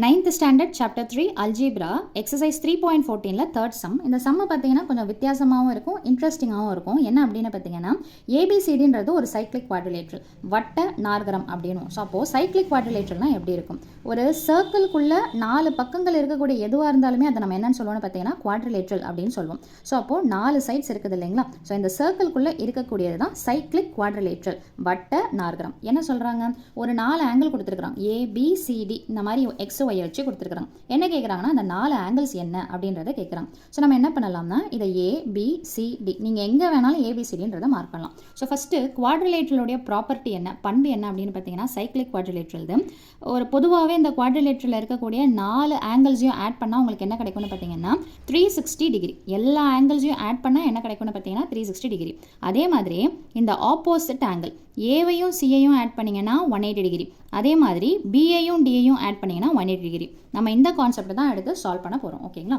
9th standard chapter 3 algebra exercise 3.14ல third sum. இந்த சம்மை பார்த்தீங்கன்னா கொஞ்சம் வித்தியாசமாகவும் இருக்கும், இன்ட்ரெஸ்டிங்காகவும் இருக்கும். என்ன அப்படின்னு பார்த்தீங்கன்னா ஏபிசிடின்றது ஒரு சைக்ளிக் குவாட்ரிலேட்ரல், வட்ட நாற்கரம் அப்படின்னு. ஸோ அப்போது சைக்ளிக் குவாட்ரிலேட்ரல்னால் எப்படி இருக்கும்? ஒரு சர்க்கிள்குள்ளே 4 பக்கங்கள் இருக்கக்கூடிய எதுவாக இருந்தாலுமே அதை நம்ம என்னன்னு சொல்லுவோம்னு பார்த்தீங்கன்னா குவாட்ரிலேட்ரல் அப்படின்னு சொல்லுவோம். ஸோ அப்போது 4 சைட்ஸ் இருக்குது இல்லைங்களா? ஸோ இந்த சர்க்கிள்குள்ளே இருக்கக்கூடியது தான் சைக்ளிக் குவாட்ரிலேட்ரல், வட்ட நாற்கரம். என்ன சொல்கிறாங்க? ஒரு 4 ஆங்கிள் கொடுத்துருக்குறாங்க, ஏபிசிடி, இந்த மாதிரி எக்ஸ் ஒய்யை வச்சு கொடுத்துருக்காங்க. என்ன கேட்குறாங்கன்னா அந்த 4 ஆங்கிள்ஸ் என்ன அப்படின்றத கேட்குறாங்க. ஸோ நம்ம என்ன பண்ணலாம்னா இதை ஏபிசிடி, நீங்கள் எங்கே வேணாலும் ஏபிசிடின்றதை மார்க் பண்ணலாம். ஸோ ஃபஸ்ட்டு குவாட்ரிலேட்ரலுடைய ப்ராப்பர்ட்டி என்ன, பண்பு என்ன அப்படின்னு பார்த்தீங்கன்னா சைக்ளிக் குவாட்ரிலேட்ரல் ஒரு பொதுவாகவே இந்த குவாட்ரிலேட்ரலில் இருக்கக்கூடிய 4 ஆங்கிள்ஸையும் ஆட் பண்ணால் உங்களுக்கு என்ன கிடைக்கும்னு பார்த்தீங்கன்னா 360 டிகிரி. எல்லா ஆங்கிள்ஸையும் ஆட் பண்ணால் என்ன கிடைக்கும்னு பார்த்தீங்கன்னா 360 டிகிரி. அதே மாதிரி இந்த ஆப்போசிட் ஆங்கிள் ஏவையும் சியையும் ஆட் பண்ணிங்கன்னா 180 டிகிரி. அதே மாதிரி பியையும் டியையும் ஆட் பண்ணிங்கன்னா 180 டிகிரி. நம்ம இந்த கான்செப்ட் தான் எடுத்து சால்வ் பண்ண போகிறோம். ஓகேங்களா?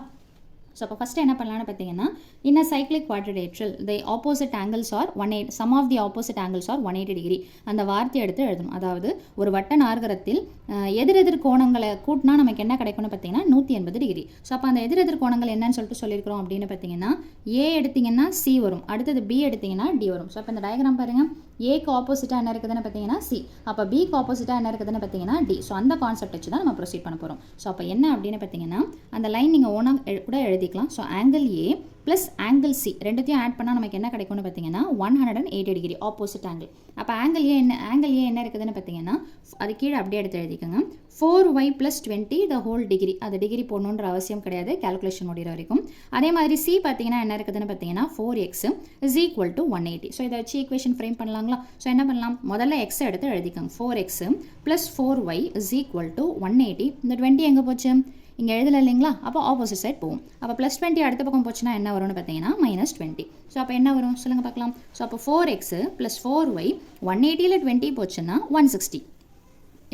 ஸோ அப்போ ஃபஸ்ட்டு என்ன பண்ணலான்னு பார்த்தீங்கன்னா in a cyclic quadrilateral the opposite angles are 180, sum of the opposite angles are 180 degree. அந்த வார்த்தையை எடுத்து எழுதணும். அதாவது ஒரு வட்ட நாற்கரத்தில் எதிரெதிர் கோணங்களை கூட்டினா நமக்கு என்ன கிடைக்கும்னு பார்த்தீங்கன்னா 180 டிகிரி. ஸோ அப்போ அந்த எதிரெதிர் கோணங்கள் என்னன்னு சொல்லிட்டு சொல்லியிருக்கிறோம் அப்படின்னு பார்த்தீங்கன்னா ஏ எடுத்திங்கன்னா சி வரும், அடுத்தது பி எடுத்திங்கன்னா டி வரும். ஸோ அப்போ இந்த டயக்ராம் பாருங்கள், ஏக்கு ஆப்போசிட்டாக என்ன இருக்குதுன்னு பார்த்தீங்கன்னா சி, அப்போ பிக்கு ஆப்போசிட்டாக என்ன இருக்குதுன்னு பார்த்தீங்கன்னா டி. ஸோ அந்த கான்செப்ட் வச்சு தான் நம்ம ப்ரொசீட் பண்ண போகிறோம். ஸோ அப்போ என்ன அப்படின்னு பார்த்தீங்கன்னா அந்த லைன் நீங்கள் ஓனாக கூட எழுதிக்கலாம். ஸோ ஆங்கிள் ஏ ப்ளஸ் ஆங்கிள் சி ரெண்டுத்தையும் ஆட் பண்ணால் நமக்கு என்ன கிடைக்கும்னு பார்த்தீங்கன்னா 180 டிகிரி ஆப்போசிட் ஆங்கிள். அப்போ ஆங்கிள் ஏ என்ன இருக்குதுன்னு பார்த்தீங்கன்னா அது கீழே அப்படியே எடுத்து எழுதிக்கோங்க. 4y + 20 the whole degree. அது டிகிரி போடணுன்ற அவசியம் கிடையாது, கேல்குலேஷன் முடிகிற வரைக்கும். அதே மாதிரி சி பார்த்தீங்கன்னா என்ன இருக்குதுன்னு பார்த்தீங்கன்னா 4x = 180. ஸோ இதை வச்சு ஈக்குவேஷன் ஃப்ரேம் பண்ணலாங்களா? ஸோ என்ன பண்ணலாம், முதல்ல x எடுத்து எழுதிக்கோங்க. 4x + 4y = 180. இந்த 20 எங்கே போச்சு? இங்கே எழுதலை இல்லைங்களா? அப்போ ஆப்போசிட் சைட் போகும். அப்போ +20 அடுத்த பக்கம் போச்சுன்னா என்ன வரும்னு பார்த்தீங்கன்னா -20. ஸோ அப்போ என்ன வரும் சொல்லுங்கள் பார்க்கலாம். ஸோ அப்போ 4x + 4y 180ல் 20 போச்சுன்னா 160.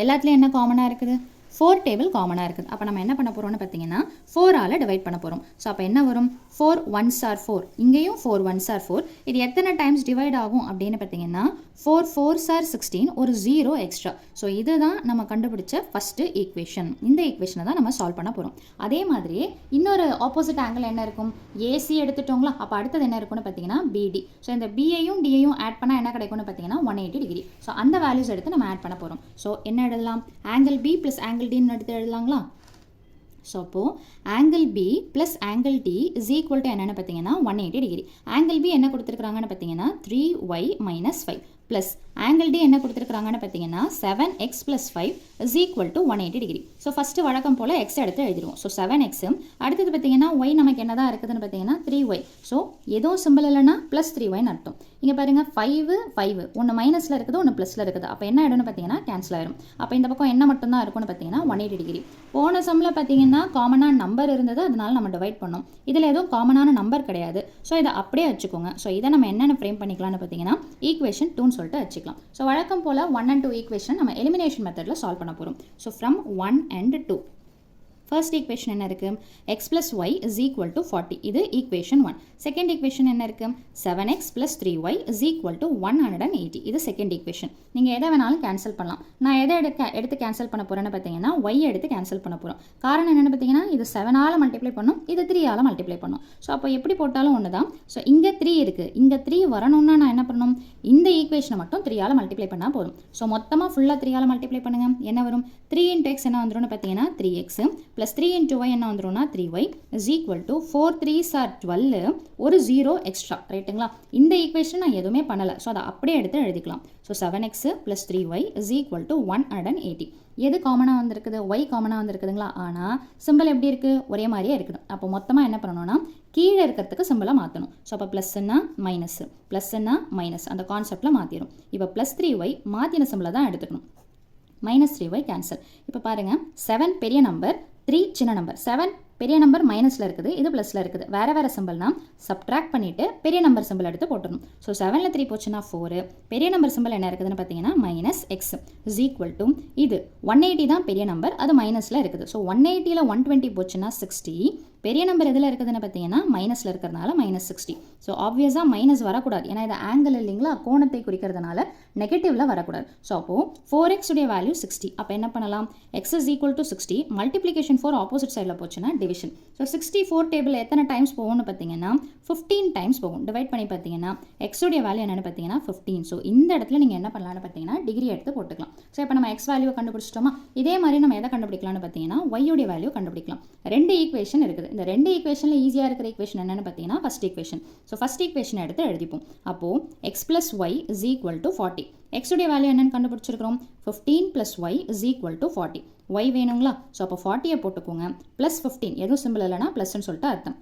எல்லாத்துலேயும் என்ன காமனாக இருக்குது? 4 டேபிள் காமனாக இருக்குது. அப்போ நம்ம என்ன பண்ண போகிறோம்னு பார்த்தீங்கன்னா 4ஆல் டிவைட் பண்ண போகிறோம். ஸோ அப்போ என்ன வரும்? 4 1s are 4, இங்கேயும் 4 1s are 4. இது எத்தனை டைம்ஸ் டிவைட் ஆகும் அப்படின்னு பார்த்தீங்கன்னா 4 4s are 16, ஒரு 0 எக்ஸ்ட்ரா. ஸோ இதுதான் நம்ம கண்டுபிடிச்ச ஃபஸ்ட்டு ஈக்குவேஷன். இந்த ஈக்குவேஷனை தான் நம்ம சால்வ் பண்ண போகிறோம். அதே மாதிரி இன்னொரு ஆப்போசிட் ஆங்கிள் என்ன இருக்கும்? ஏசி எடுத்துட்டோங்களா? அப்போ அடுத்தது என்ன இருக்கும்னு பார்த்தீங்கன்னா பிடி. ஸோ இந்த பியையும் டியையும் ஆட் பண்ணால் என்ன கிடைக்கும்னு பார்த்தீங்கன்னா 180 டிகிரி. ஸோ அந்த வேல்யூஸ் எடுத்து நம்ம ஆட் பண்ண போகிறோம். ஸோ என்ன எழுதலாம்? ஆங்கிள் பி ப்ளஸ் ஆங்கிள் டின்னு எடுத்து எழுதலாங்களா? ஸோ அப்போது angle B plus angle D is equal to என்னென்னு பார்த்தீங்கன்னா 180 டிகிரி. ஆங்கிள் பி என்ன கொடுத்துருக்குறாங்கன்னு பார்த்தீங்கன்னா 3y - 5 ப்ளஸ் ஆங்கிள் டி என்ன கொடுத்துருக்குறாங்கன்னு பார்த்தீங்கன்னா 7x + 5 is equal to 180 degree. So first வழக்கம் போல் எக்ஸ் எடுத்து எழுதிடுவோம். So 7x. அடுத்தது பார்த்தீங்கன்னா ஒய் நமக்கு என்ன தான் இருக்குதுன்னு பார்த்தீங்கன்னா 3y. ஸோ எதுவும் சிம்பிள் இல்லைன்னா +3yன்னு அர்த்தம். இங்கே பாருங்கள் 5 5 ஒன்று மைனஸில் இருக்குது, ஒன்று ப்ளஸில் இருக்குது. அப்போ என்ன ஆகிடும்னு பார்த்தீங்கன்னா கேன்சல் ஆயிடும். அப்போ இந்த பக்கம் என்ன மட்டும்தான் இருக்கும்னு பார்த்தீங்கன்னா 180 டிகிரி. போன சம்மில் பார்த்தீங்கன்னா காமனான நம்பர் இருந்தது, அதனால நம்ம டிவைட் பண்ணோம். இதில் எதுவும் காமனான நம்பர் கிடையாது. ஸோ இதை அப்படியே வச்சுக்கோங்க. ஸோ இதை நம்ம என்னென்ன ஃப்ரேம் பண்ணிக்கலாம்னு பார்த்தீங்கன்னா ஈக்குவேஷன் 2ன்னு சொல்லிட்டு வச்சுக்கலாம். ஸோ வழக்கம் போல் 1 and 2 ஈக்குவேஷன் நம்ம எலிமினேஷன் மெத்தடில் சால்வ் பண்ண போகிறோம். So from 1 and 2 first equation என்ன இருக்குது? x + y = 40. இது ஈக்குவேஷன் 1. செகண்ட் ஈக்குவேஷன் என்ன இருக்குது? 7x + 3y = 180. இது செகண்ட் ஈக்குவேஷன். நீங்கள் எதை வேணாலும் கேன்சல் பண்ணலாம். நான் எதை எடுத்து கேன்சல் பண்ண போகிறேன்னு பார்த்தீங்கன்னா y எடுத்து கேன்சல் பண்ண போகிறோம். காரணம் என்னென்னு பார்த்தீங்கன்னா இது 7ஆல் மல்டிப்ளை பண்ணும், இது 3ஆல் மல்டிப்ளை பண்ணும். ஸோ அப்போ எப்படி போட்டாலும் ஒன்று தான். ஸோ இங்கே 3 இருக்குது, இங்கே 3 வரணும்னா நான் என்ன பண்ணணும்? இந்த ஈக்குவேஷனை மட்டும் 3ஆல் மல்டிப்ளை பண்ணால் போதும். ஸோ மொத்தமாக ஃபுல்லாக 3ஆல் மல்டிப்ளை பண்ணுங்கள். என்ன வரும்? 3 × x என்ன வந்துடும்னு பார்த்தீங்கன்னா 3x + 3 × y என்ன வந்துடும்னா 3y = 4 3s are 12, ஒரு 0 எக்ஸ்ட்ரா. ரைட்டுங்களா? இந்த ஈக்குவேஷன் நான் எதுவுமே பண்ணலை. ஸோ அதை அப்படியே எடுத்து எழுதிக்கலாம். So 7x + 3y = 180. எது காமனாக வந்திருக்குது? y காமனாக வந்திருக்குதுங்களா? ஆனால் சிம்பிள் எப்படி இருக்குது? ஒரே மாதிரியே இருக்குது. அப்போ மொத்தமாக என்ன பண்ணணும்னா கீழே இருக்கிறதுக்கு சிம்பிளாக மாற்றணும். ஸோ அப்போ ப்ளஸ்ன்னா மைனஸ், ப்ளஸ்ன்னா மைனஸ், அந்த கான்செப்டில் மாற்றிடும். இப்போ +3y மாற்றின சிம்பிளை தான் எடுத்துக்கணும். -3y cancel. இப்போ பாருங்கள் 7 பெரிய நம்பர், 3 சின்ன நம்பர். 7 பெரிய நம்பர் மைனஸில் இருக்குது, இது ப்ளஸில் இருக்குது. வேறு வேறு சிம்பிள்னா சப்ட்ராக்ட் பண்ணிவிட்டு பெரிய நம்பர் சிம்பிள் எடுத்து போட்டுடணும். ஸோ 7ல் 3 போச்சுன்னா 4, பெரிய நம்பர் சிம்பிள் என்ன இருக்குதுன்னு பார்த்தீங்கன்னா minus X is equal to இது 180 தான் பெரிய நம்பர், அது மைனஸில் இருக்குது. ஸோ 180ல் 120 போச்சுன்னா 60, பெரிய நம்பர் எதில் இருக்குதுன்னு பார்த்தீங்கன்னா மைனஸில் இருக்கிறதுனால -60. ஸோ ஆப்வியஸாக மைனஸ் வரக்கூடாது, ஏன்னா இது ஆங்கிள் இல்லைங்களா, கோணத்தை குறிக்கிறதுனால நெகட்டிவ்ல வரக்கூடாது. ஸோ அப்போது 4x உடைய வேல்யூ 60. அப்போ என்ன பண்ணலாம், x is equal to 60, multiplication 4 opposite சைடில் போச்சுன்னா டிவிஷன். ஸோ 64 டேபிள் எத்தனை டைம்ஸ் போகும்னு பார்த்தீங்கன்னா 15 டைம்ஸ் போகும். டிவைட் பண்ணி பார்த்தீங்கன்னா x உடைய வேல்யூ என்னென்னு பார்த்தீங்கன்னா 15. ஸோ இந்த இடத்துல நீங்கள் என்ன பண்ணலாம்னு பார்த்தீங்கன்னா டிகிரி எடுத்து போட்டுக்கலாம். ஸோ இப்போ நம்ம x வேல்யூ கண்டுபிடிச்சிட்டோமா, இதே மாதிரி நம்ம எதை கண்டுபிடிக்கலாம்னு பார்த்தீங்கன்னா y உடைய வேல்யூ கண்டுபிடிக்கலாம். 2 ஈக்குவேஷன் இருக்குது. இந்த 2 ஈக்குவேஷனில் ஈஸியாக இருக்கிற ஈக்குவேஷன் என்னென்னு பார்த்தீங்கன்னா first equation. So first equation எடுத்து எழுதிப்போம். அப்போது x + y is equal to 40. x உடைய வேல்யூ என்னென்னு கண்டுபிடிச்சிருக்கிறோம், 15 + y is equal to 40. y வேணுங்களா, ஸோ அப்போ 40 போட்டுக்கோங்க, +15 எதுவும் சிம்பிள் இல்லைனா ப்ளஸ்ன்னு சொல்லிட்டு அர்த்தம்.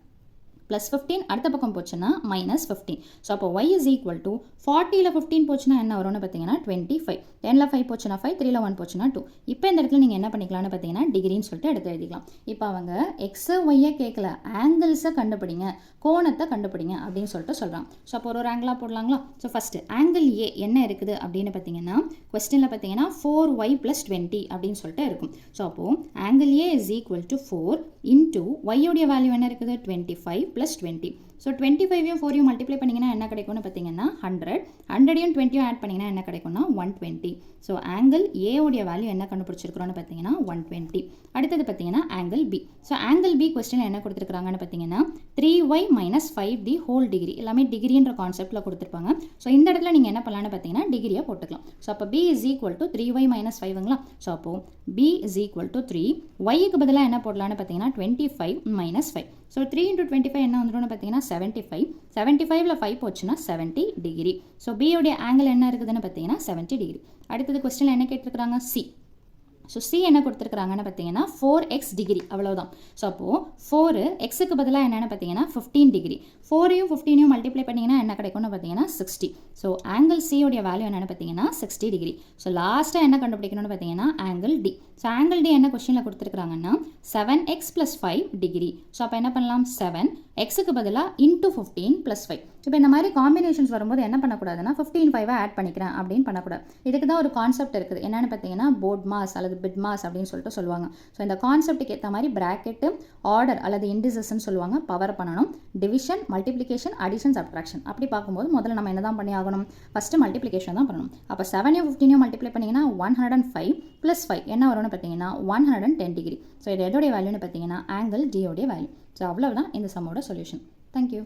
+15 அடுத்த பக்கம் போச்சுன்னா -15. ஸோ அப்போ y இஸ் ஈக்குவல் டு 40ல் 15 போச்சுன்னா என்ன வரும்னு பார்த்தீங்கன்னா 25. 10ல் 5 போச்சுன்னா 5, 3ல் 1 போச்சுன்னா 2. இப்போ இந்த இடத்துல நீங்கள் என்ன பண்ணிக்கலாம்னு பார்த்தீங்கன்னா டிகிரின்னு சொல்லிட்டு எடுத்து எழுதிக்கலாம். இப்போ அவங்க எக்ஸை ஒய்யை கேட்கல, ஆங்கிள்ஸை கண்டுபிடிங்க, கோணத்தை கண்டுபிடிங்க அப்படின்னு சொல்லிட்டு சொல்கிறாங்க. ஸோ அப்போ ஒரு ஆங்கிளாக போடலாங்களா. ஸோ ஃபஸ்ட்டு ஆங்கிள் ஏ என்ன இருக்குது அப்படின்னு பார்த்தீங்கன்னா கொஸ்டினில் பார்த்தீங்கன்னா 4y + 20 அப்படின்னு சொல்லிட்டு இருக்கும். ஸோ அப்போது angle a is equal to 4 into ஒய்யோடைய வேல்யூ என்ன இருக்குது 25 + 20. ஸோ 25யும் 4யும் மல்டிப்ளை பண்ணிங்கன்னா என்ன கிடைக்கும்னு பார்த்தீங்கன்னா 100, 100யும் 20யும் ஆட் பண்ணிங்கன்னா என்ன கிடைக்கும்னா 120. ஸோ ஆங்கிள் ஏவுடைய வேல்யூ என்ன கண்டுபிடிச்சிருக்கிறோன்னு பார்த்தீங்கன்னா 120. அடுத்தது பார்த்தீங்கன்னா angle B. So angle B question என்ன கொடுத்துருக்காங்கன்னு பார்த்தீங்கன்னா 3y - 5d ஹோல் டிகிரி, எல்லாமே டிகிரின்ற கான்செப்டில் கொடுத்துருப்பாங்க. ஸோ இந்த இடத்துல நீங்கள் என்ன பண்ணலான்னு பார்த்தீங்கன்னா டிகிரியை போட்டுக்கலாம். ஸோ அப்போ b is equal to 3y - 5ங்களா. ஸோ அப்போது b இஸ் ஈக்குவல் டு 3, yக்கு பதிலாக என்ன போடலான்னு பார்த்தீங்கன்னா 25 - 5. ஸோ 3 × 25 என்ன வந்துடும்னு பார்த்தீங்கன்னா 75. 75ல் 5 போச்சுன்னா 70 டிகிரி. ஸோ b உடைய ஆங்கிள் என்ன இருக்குதுன்னு பார்த்தீங்கன்னா 70 டிகிரி. அடுத்தது கொஸ்டினில் என்ன கேட்டிருக்கிறாங்க சி. ஸோ சி என்ன கொடுத்துருக்குறாங்கன்னு பார்த்தீங்கன்னா 4x டிகிரி, அவ்வளோதான். ஸோ அப்போது 4 எக்ஸுக்கு பதிலாக என்னென்னு பார்த்தீங்கன்னா 15 டிகிரி. 4யும் 15யும் மல்டிப்ளை பண்ணிங்கன்னா என்ன கிடைக்கும்னு பார்த்தீங்கன்னா 60. ஸோ ஆங்கிள் சியோடைய வேல்யூ என்னென்னு பார்த்தீங்கன்னா 60 டிகிரி. ஸோ லாஸ்ட்டாக என்ன கண்டுபிடிக்கணும்னு பார்த்தீங்கன்னா angle D. So angle D என்ன கொஸ்டினில் கொடுத்துருக்குறாங்கன்னா 7x + 5 டிகிரி. ஸோ அப்போ என்ன பண்ணலாம் 7 எக்ஸுக்கு பதிலாக இன்டூ 15 + 5. இப்போ இந்த மாதிரி காம்பினேஷன்ஸ் வரும்போது என்ன பண்ணக்கூடாதுன்னா 15 5 ஆட் பண்ணிக்கிறேன் அப்படின்னு பண்ணக்கூடாது. இதுக்கு தான் ஒரு கான்செப்ட் இருக்குது, என்னென்னு பார்த்தீங்கன்னா போர்ட் மாஸ் அல்லது பிட் மாஸ் அப்படின்னு சொல்லிட்டு சொல்லுவாங்க. ஸோ இந்த கான்செப்ட்டுக்கு ஏற்ற மாதிரி பிராக்கெட்டு, ஆர்டர் அல்லது இண்டிசஸ்ன்னு சொல்லுவாங்க, பவர் பண்ணணும். டிவிஷன், மல்டிப்ளிகேஷன், அடிஷன், சப்ட்ராக்ஷன் அப்படி பார்க்கும்போது முதல்ல நம்ம என்ன தான் பண்ணி ஆகணும், ஃபஸ்ட்டு மல்டிப்ளிகேஷன் தான் பண்ணணும். அப்போ 7யும் 15யும் மல்டிப்ளை பண்ணிங்கன்னா 105 + 5 என்ன வரும்னு பார்த்தீங்கன்னா 110 டிகிரி. ஸோ இது எதோடைய வேல்யூன்னு பார்த்தீங்கன்னா ஆங்கிள் டியோடைய வேல்யூ. ஸோ அவ்வளவுதான் இந்த சம்மோட சொல்யூஷன். தேங்க்யூ.